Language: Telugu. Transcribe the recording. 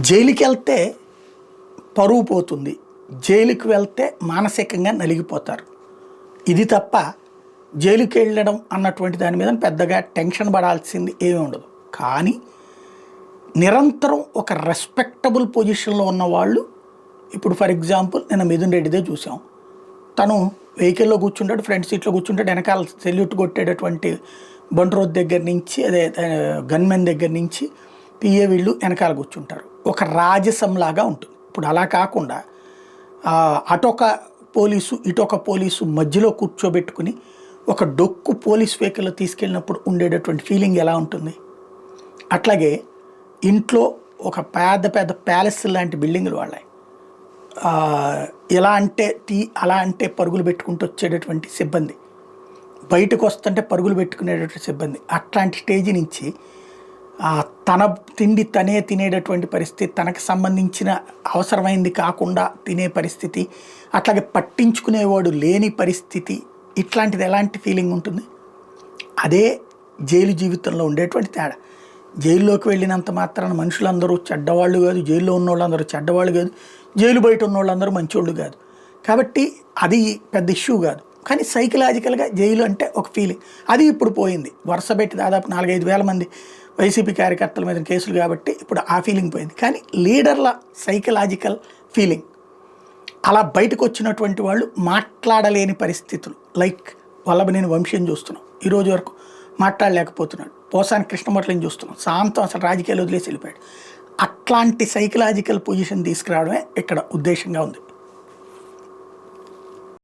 జైలుకి వెళ్తే పరువు పోతుంది, జైలుకి వెళ్తే మానసికంగా నలిగిపోతారు. ఇది తప్ప జైలుకి వెళ్ళడం అన్నటువంటి దాని మీద పెద్దగా టెన్షన్ పడాల్సింది ఏమీ ఉండదు. కానీ నిరంతరం ఒక రెస్పెక్టబుల్ పొజిషన్లో ఉన్నవాళ్ళు, ఇప్పుడు ఫర్ ఎగ్జాంపుల్ నిన్న మిథున్ రెడ్డిదే చూసాం. తను వెహికల్లో కూర్చుంటాడు, ఫ్రంట్ సీట్లో కూర్చుంటాడు, వెనకాల సెల్యూట్ కొట్టేటటువంటి బండ్రోడ్ దగ్గర నుంచి, అదే గన్మెన్ దగ్గర నుంచి పిఏ వీళ్ళు వెనకాల కూర్చుంటారు. ఒక రాజసంలాగా ఉంటుంది. ఇప్పుడు అలా కాకుండా అటొక పోలీసు ఇటొక పోలీసు మధ్యలో కూర్చోబెట్టుకుని ఒక డొక్కు పోలీస్ వెహికల్లో తీసుకెళ్ళినప్పుడు ఉండేటటువంటి ఫీలింగ్ ఎలా ఉంటుంది? అట్లాగే ఇంట్లో ఒక పెద్ద పెద్ద ప్యాలెస్ లాంటి బిల్డింగులు వాళ్ళవి, ఎలా అంటే అలా అంటే పరుగులు పెట్టుకుంటూ వచ్చేటటువంటి సిబ్బంది, బయటకు వస్తుంటే పరుగులు పెట్టుకునేటటువంటి సిబ్బంది, అట్లాంటి స్టేజ్ నుంచి తన తిండి తనే తినేటటువంటి పరిస్థితి, తనకు సంబంధించిన అవసరమైంది కాకుండా తినే పరిస్థితి, అట్లాగే పట్టించుకునేవాడు లేని పరిస్థితి, ఇట్లాంటిది ఎలాంటి ఫీలింగ్ ఉంటుంది? అదే జైలు జీవితంలో ఉండేటువంటి తేడా. జైల్లోకి వెళ్ళినంత మాత్రాన మనుషులందరూ చెడ్డవాళ్ళు కాదు, జైల్లో ఉన్న వాళ్ళందరూ చెడ్డవాళ్ళు కాదు, జైలు బయట ఉన్న వాళ్ళందరూ మంచోళ్ళు కాదు. కాబట్టి అది పెద్ద ఇష్యూ కాదు. కానీ సైకలాజికల్గా జైలు అంటే ఒక ఫీలింగ్, అది ఇప్పుడు పోయింది. వరుస పెట్టి దాదాపు 4-5 వేల మంది వైసీపీ కార్యకర్తల మీద కేసులు కాబట్టి ఇప్పుడు ఆ ఫీలింగ్ పోయింది. కానీ లీడర్ల సైకలాజికల్ ఫీలింగ్, అలా బయటకు వచ్చినటువంటి వాళ్ళు మాట్లాడలేని పరిస్థితులు, లైక్ వల్లభనేని వంశీని చూస్తున్నాం, ఈరోజు వరకు మాట్లాడలేకపోతున్నాడు. పోసాని కృష్ణమూర్తిని చూస్తున్నాం, శాంతం అసలు రాజకీయాలు వదిలేసి వెళ్ళిపోయాడు. అట్లాంటి సైకలాజికల్ పొజిషన్ తీసుకురావడమే ఇక్కడ ఉద్దేశంగా ఉంది.